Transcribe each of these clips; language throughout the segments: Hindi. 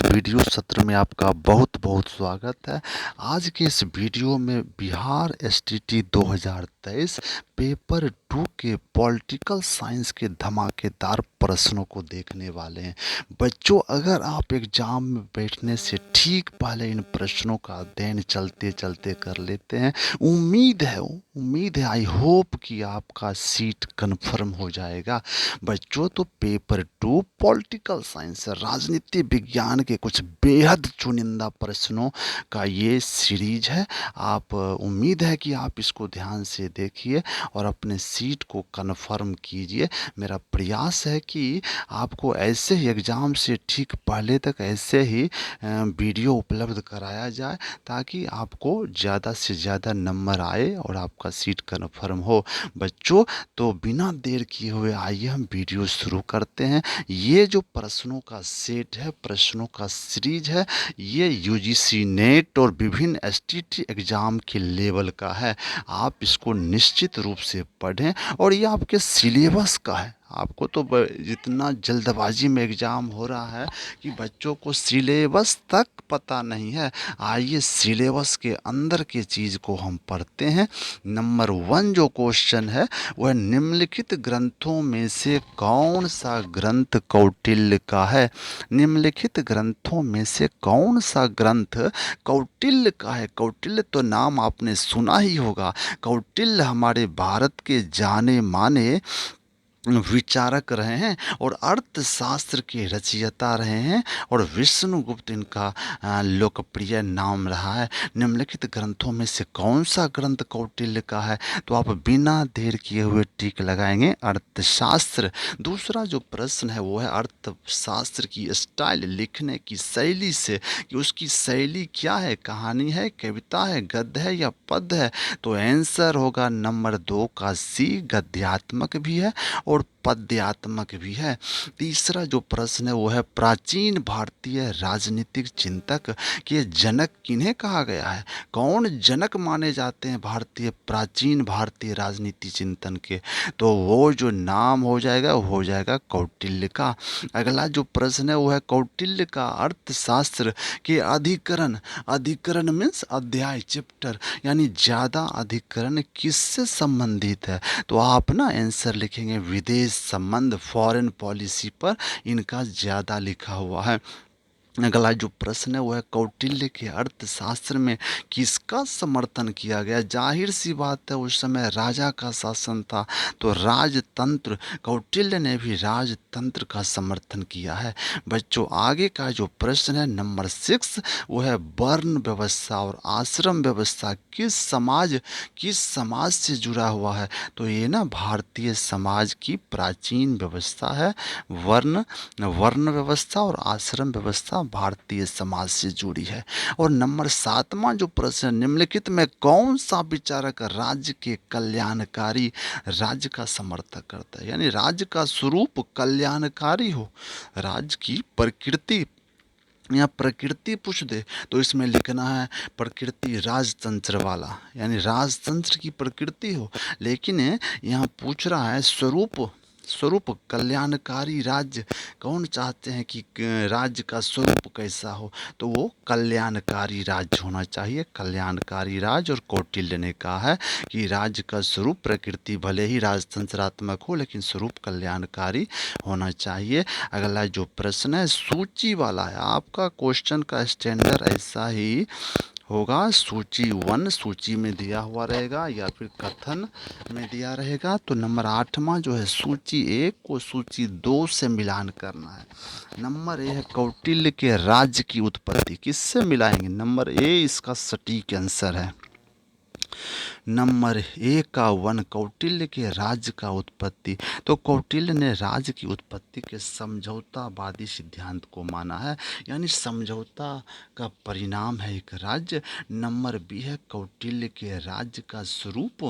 वीडियो सत्र में आपका बहुत बहुत स्वागत है। आज के इस वीडियो में बिहार एसटीटी 2023 पेपर 2 के पॉलिटिकल साइंस के धमाकेदार प्रश्नों को देखने वाले हैं। बच्चों, अगर आप एग्जाम में बैठने से ठीक पहले इन प्रश्नों का अध्ययन चलते चलते कर लेते हैं, उम्मीद है आई होप कि आपका सीट कंफर्म हो जाएगा। बच्चों, तो पेपर 2 पॉलिटिकल साइंस राजनीति विज्ञान के कुछ बेहद चुनिंदा प्रश्नों का ये सीरीज है। आप उम्मीद है कि आप इसको ध्यान से देखिए और अपने सीट को कंफर्म कीजिए। मेरा प्रयास है कि आपको ऐसे ही एग्ज़ाम से ठीक पहले तक ऐसे ही वीडियो उपलब्ध कराया जाए ताकि आपको ज़्यादा से ज़्यादा नंबर आए और आपका सीट कंफर्म हो। बच्चों, तो बिना देर किए हुए आइए हम वीडियो शुरू करते हैं। ये जो प्रश्नों का सेट है, प्रश्नों का सीरीज है, ये यूजीसी नेट और विभिन्न एसटीटी एग्जाम के लेवल का है। आप इसको निश्चित रूप से पढ़ें और ये आपके सिलेबस का है। आपको तो जितना जल्दबाजी में एग्ज़ाम हो रहा है कि बच्चों को सिलेबस तक पता नहीं है। आइए सिलेबस के अंदर के चीज़ को हम पढ़ते हैं। नंबर 1 जो क्वेश्चन है वह निम्नलिखित ग्रंथों में से कौन सा ग्रंथ कौटिल्य का है। निम्नलिखित ग्रंथों में से कौन सा ग्रंथ कौटिल्य का है। कौटिल्य तो नाम आपने सुना ही होगा। कौटिल्य हमारे भारत के जाने माने विचारक रहे हैं और अर्थशास्त्र के रचयिता रहे हैं और विष्णुगुप्त इनका लोकप्रिय नाम रहा है। निम्नलिखित ग्रंथों में से कौन सा ग्रंथ कौटिल्य का है, तो आप बिना देर किए हुए टिक लगाएंगे अर्थशास्त्र। दूसरा जो प्रश्न है वो है अर्थशास्त्र की स्टाइल, लिखने की शैली से कि उसकी शैली क्या है, कहानी है, कविता है, गद्य है या पद्य है। तो आंसर होगा नंबर 2 का सी, गद्यात्मक भी है और पद्यात्मक भी है। तीसरा जो प्रश्न है वो है प्राचीन भारतीय राजनीतिक चिंतक के जनक किन्हें कहा गया है। कौन जनक माने जाते हैं प्राचीन भारतीय राजनीति चिंतन के, तो वो जो नाम हो जाएगा वो हो जाएगा कौटिल्य का। अगला जो प्रश्न है वो है कौटिल्य का अर्थशास्त्र के अधिकरण, अधिकरण मीन्स अध्याय, चैप्टर, यानी ज़्यादा अधिकरण किससे संबंधित है। तो आप ना आंसर लिखेंगे विदेश संबंध, फॉरेन पॉलिसी पर इनका ज़्यादा लिखा हुआ है। अगला जो प्रश्न है वो है कौटिल्य के अर्थशास्त्र में किसका समर्थन किया गया। जाहिर सी बात है उस समय राजा का शासन था तो राजतंत्र, कौटिल्य ने भी राजतंत्र का समर्थन किया है। बच्चों, आगे का जो प्रश्न है नंबर 6 वो है वर्ण व्यवस्था और आश्रम व्यवस्था किस समाज से जुड़ा हुआ है। तो ये ना भारतीय समाज की प्राचीन व्यवस्था है। वर्ण वर्ण व्यवस्था और आश्रम व्यवस्था भारतीय समाज से जुड़ी है। और नंबर 7वां जो प्रश्न है, निम्नलिखित में कौन सा विचारक राज्य के कल्याणकारी राज्य का समर्थन करता है, यानी राज्य का स्वरूप कल्याणकारी हो, राज्य की प्रकृति या प्रकृति पूछ दे तो इसमें लिखना है प्रकृति राजतंत्र वाला, यानी राजतंत्र की प्रकृति हो। लेकिन यहाँ पूछ रहा है स्वरूप, स्वरूप कल्याणकारी राज्य, कौन चाहते हैं कि राज्य का स्वरूप कैसा हो, तो वो कल्याणकारी राज्य होना चाहिए, कल्याणकारी राज्य। और कौटिल्य ने कहा है कि राज्य का स्वरूप प्रकृति भले ही राजतंत्रात्मक हो लेकिन स्वरूप कल्याणकारी होना चाहिए। अगला जो प्रश्न है सूची वाला है, आपका क्वेश्चन का स्टैंडर्ड ऐसा ही होगा, सूची 1 सूची में दिया हुआ रहेगा या फिर कथन में दिया रहेगा। तो नंबर 8वां जो है सूची 1 को सूची 2 से मिलान करना है। नंबर ए है कौटिल्य के राज्य की उत्पत्ति, किससे मिलाएंगे, नंबर ए इसका सटीक आंसर है। नंबर 51 कौटिल्य के राज्य का उत्पत्ति, तो कौटिल्य ने राज्य की उत्पत्ति के समझौतावादी सिद्धांत को माना है, यानी समझौता का परिणाम है एक राज्य। नंबर बी है कौटिल्य के राज्य का स्वरूप,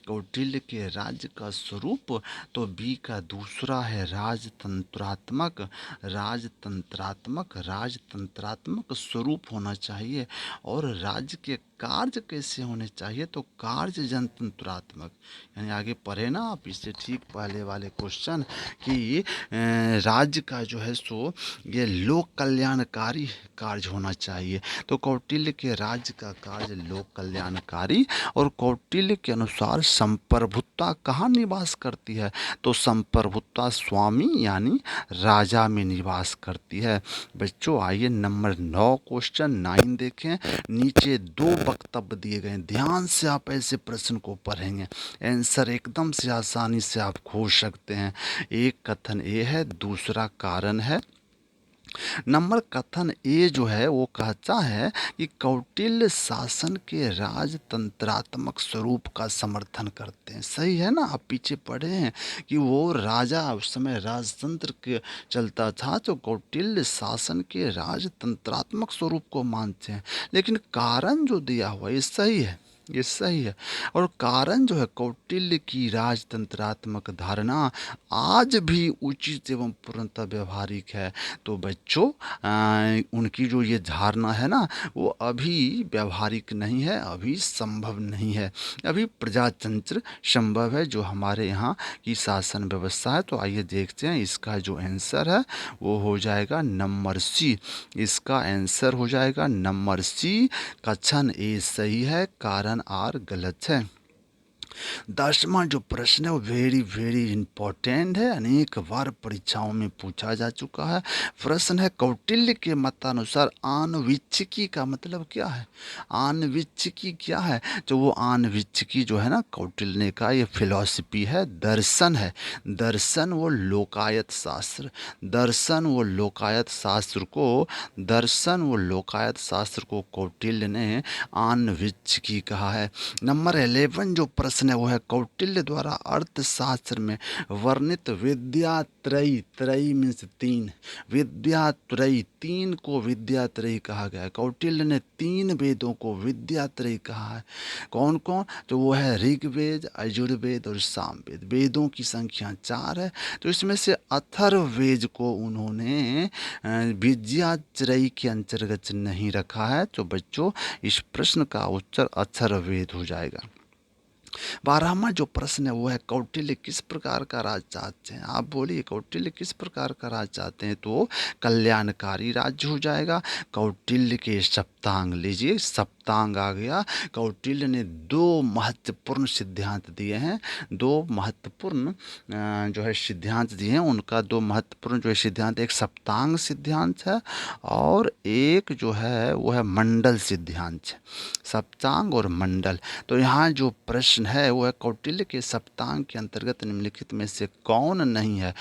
कौटिल्य के राज्य का स्वरूप, तो बी का दूसरा है राजतंत्रात्मक, राजतंत्रात्मक, राजतंत्रात्मक स्वरूप होना चाहिए। और राज्य के कार्य कैसे होने चाहिए, तो कार्य कार्य जनतंत्रात्मक, यानी आगे पढ़े ना आप इससे ठीक पहले वाले क्वेश्चन कि राज्य का जो है सो ये लोक कल्याणकारी कार्य होना चाहिए। तो कौटिल्य के राज्य का कार्य लोक कल्याणकारी, और कौटिल्य के अनुसार संप्रभुता कहाँ निवास करती है, तो संप्रभुता स्वामी यानी राजा में निवास करती है। बच्चों आइए नंबर 9 क्वेश्चन 9 देखें। नीचे 2 वक्तव्य दिए गए हैं, ध्यान से आप ऐसे प्रश्न को पढ़ेंगे, आंसर एकदम से आसानी से आप खोज सकते हैं। एक कथन ए है, दूसरा कारण है। नंबर कथन ए जो है वो कहता है कि कौटिल्य शासन के राजतंत्रात्मक स्वरूप का समर्थन करते हैं। सही है ना, आप पीछे पढ़े हैं कि वो राजा उस समय राजतंत्र के चलता था, तो कौटिल्य शासन के राजतंत्रात्मक स्वरूप को मानते हैं। लेकिन कारण जो दिया हुआ ये सही है, ये सही है। और कारण जो है कौटिल्य की राजतंत्रात्मक धारणा आज भी उचित एवं पूर्णतः व्यवहारिक है। तो बच्चों उनकी जो ये धारणा है ना वो अभी व्यवहारिक नहीं है, अभी संभव नहीं है। अभी प्रजातंत्र संभव है जो हमारे यहाँ की शासन व्यवस्था है। तो आइए देखते हैं इसका जो आंसर है वो हो जाएगा नंबर सी। इसका आंसर हो जाएगा नंबर सी, कथन ए सही है, कारण आर गलत है। 10वां जो प्रश्न है वो वेरी वेरी इंपॉर्टेंट है, अनेक बार परीक्षाओं में पूछा जा चुका है। प्रश्न है कौटिल्य के मतानुसार आनवीक्षिकी का मतलब क्या है। आनवीक्षिकी क्या है, तो वो आनवीक्षिकी जो है ना कौटिल्य ने कहा ये फिलॉसफी है, दर्शन है। दर्शन वो लोकायत शास्त्र, दर्शन वो लोकायत शास्त्र को, दर्शन वो लोकायत शास्त्र को कौटिल्य ने आनवीक्षिकी कहा है। नंबर 11 जो प्रश्न है वो है कौटिल्य द्वारा अर्थशास्त्र में वर्णित विद्यात्रयी, त्रयी मीन्स 3, विद्यात्रयी 3 को विद्यात्रयी कहा गया है। कौटिल्य ने 3 वेदों को विद्यात्रयी कहा है। कौन कौन, तो वो है ऋग्वेद, यजुर्वेद और सामवेद। वेदों की संख्या 4 है, तो इसमें से अथर्ववेद को उन्होंने विद्यात्रयी के अंतर्गत नहीं रखा है। तो बच्चों इस प्रश्न का उत्तर अथर्ववेद हो जाएगा। 12वां जो प्रश्न है वो है कौटिल्य किस प्रकार का राज चाहते हैं। आप बोलिए कौटिल्य किस प्रकार का राज चाहते हैं, तो कल्याणकारी राज्य हो जाएगा। कौटिल्य के सप्तांग, लीजिए सप्तांग आ गया। कौटिल्य ने 2 महत्वपूर्ण सिद्धांत दिए हैं, 2 महत्वपूर्ण जो है सिद्धांत दिए हैं। उनका 2 महत्वपूर्ण जो है सिद्धांत, एक सप्तांग सिद्धांत है और एक जो है वो है मंडल सिद्धांत है, सप्तांग और मंडल। तो यहाँ जो प्रश्न है वो है कौटिल्य के सप्तांग के अंतर्गत निम्नलिखित में से कौन नहीं है।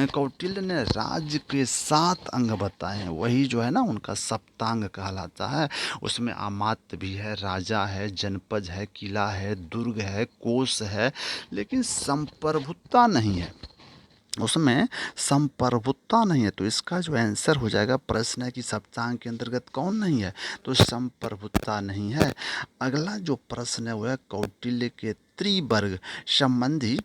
कौटिल्य ने राज्य के 7 अंग बताए हैं, वही जो है ना उनका सप्तांग कहलाता है। उसमें अमात्य भी है, राजा है, जनपद है, किला है, दुर्ग है, कोष है, लेकिन संप्रभुता नहीं है, उसमें संप्रभुता नहीं है। तो इसका जो आंसर हो जाएगा, प्रश्न है कि सप्तांग के अंतर्गत कौन नहीं है, तो संप्रभुता नहीं है। अगला जो प्रश्न है वह है कौटिल्य के त्रिवर्ग संबंधी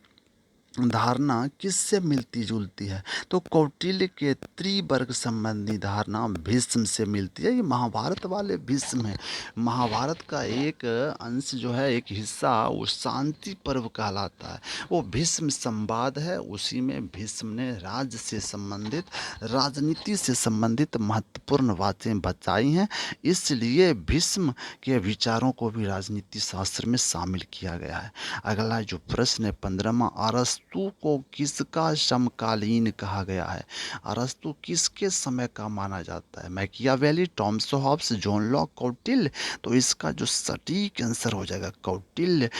धारणा किससे मिलती जुलती है, तो कौटिल्य के त्रिवर्ग संबंधी धारणा भीष्म से मिलती है। ये महाभारत वाले भीष्म है। महाभारत का एक अंश जो है, एक हिस्सा वो शांति पर्व कहलाता है, वो भीष्म संवाद है। उसी में भीष्म ने राज्य से संबंधित, राजनीति से संबंधित महत्वपूर्ण बातें बताई हैं, इसलिए भीष्म के विचारों को भी राजनीति शास्त्र में शामिल किया गया है। अगला जो प्रश्न है 15वां, अरस्तु को किसका समकालीन कहा गया है। अरस्तु किसके समय का माना जाता है, Machiavelli, Thomas Hobbes, John Locke, Kautilya. तो इसका जो सटीक आंसर हो जाएगा कौटिल्य।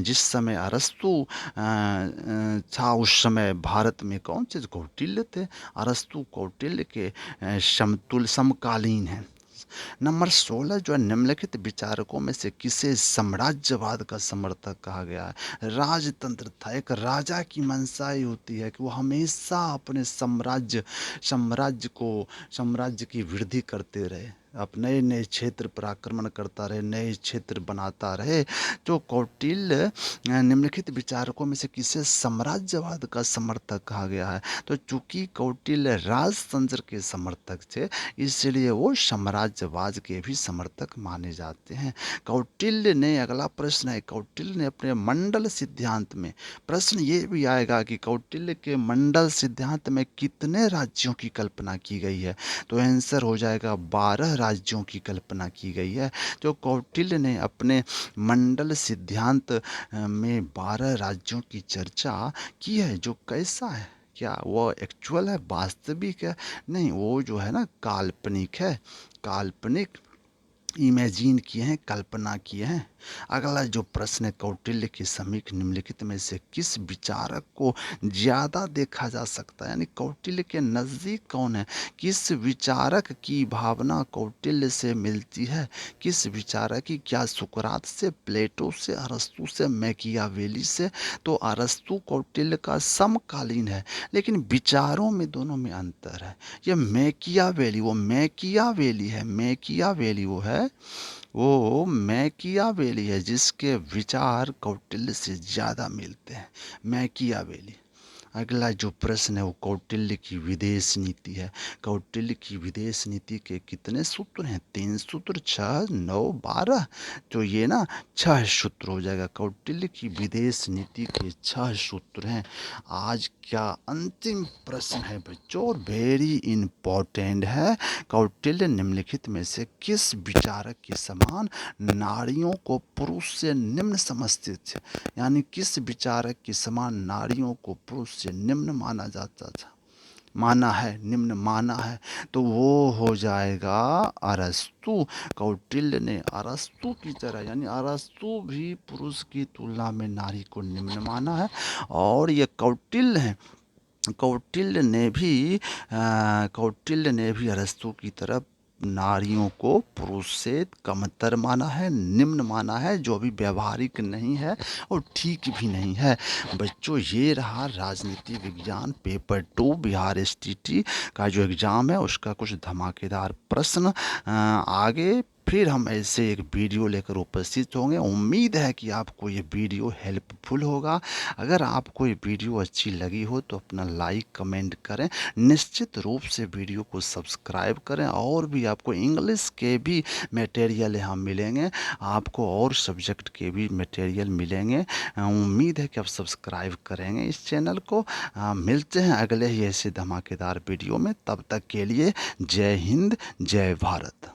जिस समय अरस्तु था उस समय भारत में कौन से कौटिल्य थे। अरस्तु कौटिल्य के समकालीन हैं। नंबर 16 जो है निम्नलिखित विचारकों में से किसे साम्राज्यवाद का समर्थक कहा गया है। राजतंत्र था, एक राजा की मंशा ही होती है कि वो हमेशा अपने साम्राज्य की वृद्धि करते रहे। अब नए नए क्षेत्र पर आक्रमण करता रहे, नए क्षेत्र बनाता रहे। तो कौटिल्य निम्नलिखित विचारकों में से किसे साम्राज्यवाद का समर्थक कहा गया है? तो चूंकि कौटिल्य राजतंत्र के समर्थक थे, इसलिए वो साम्राज्यवाद के भी समर्थक माने जाते हैं। कौटिल्य ने, अगला प्रश्न है, कौटिल्य ने अपने मंडल सिद्धांत में, प्रश्न ये भी आएगा कि कौटिल्य के मंडल सिद्धांत में कितने राज्यों की कल्पना की गई है? तो आंसर हो जाएगा 12 राज्यों की कल्पना की गई है। जो कौटिल्य ने अपने मंडल सिद्धांत में 12 राज्यों की चर्चा की है, जो कैसा है, क्या वो एक्चुअल है, वास्तविक है? नहीं, वो जो है ना काल्पनिक है, काल्पनिक इमेजिन किए हैं, कल्पना किए हैं। अगला जो प्रश्न है, कौटिल्य के समीप निम्नलिखित में से किस विचारक को ज़्यादा देखा जा सकता है? यानी कौटिल्य के नज़दीक कौन है? किस विचारक की भावना कौटिल्य से मिलती है? किस विचारक की? क्या सुकरात से, प्लेटो से, अरस्तु से, मैकियावेली से? तो अरस्तु कौटिल्य का समकालीन है, लेकिन विचारों में दोनों में अंतर है। ये मैकियावेली, वो मैकियावेली है, मैकियावेली वो है, वो मैकियावेली है जिसके विचार कौटिल्य से ज़्यादा मिलते हैं, मैकियावेली। अगला जो प्रश्न है वो कौटिल्य की विदेश नीति है। कौटिल्य की विदेश नीति के कितने सूत्र हैं? 3 सूत्र, 6, 9, 12। तो ये ना 6 सूत्र हो जाएगा। कौटिल्य की विदेश नीति के 6 सूत्र हैं। आज क्या अंतिम प्रश्न है बच्चों, और वेरी इंपॉर्टेंट है। कौटिल्य निम्नलिखित में से किस विचारक के समान नारियों को पुरुष से निम्न समझते थे? यानी किस विचारक के समान नारियों को पुरुष से निम्न माना जाता था, माना है, निम्न माना है? तो वो हो जाएगा अरस्तु। कौटिल्य ने अरस्तु की तरह, यानी अरस्तु भी पुरुष की तुलना में नारी को निम्न माना है। और ये कौटिल्य हैं, कौटिल्य ने भी अरस्तु की तरह नारियों को पुरुष से कमतर माना है, निम्न माना है, जो भी व्यवहारिक नहीं है और ठीक भी नहीं है। बच्चों, ये रहा राजनीति विज्ञान पेपर 2 बिहार एसटीटी का जो एग्ज़ाम है, उसका कुछ धमाकेदार प्रश्न। आगे फिर हम ऐसे एक वीडियो लेकर उपस्थित होंगे। उम्मीद है कि आपको ये वीडियो हेल्पफुल होगा। अगर आपको ये वीडियो अच्छी लगी हो तो अपना लाइक कमेंट करें, निश्चित रूप से वीडियो को सब्सक्राइब करें। और भी आपको इंग्लिश के भी मटेरियल यहाँ मिलेंगे, आपको और सब्जेक्ट के भी मटेरियल मिलेंगे। उम्मीद है कि आप सब्सक्राइब करेंगे इस चैनल को। मिलते हैं अगले ही ऐसे धमाकेदार वीडियो में। तब तक के लिए जय हिंद, जय भारत।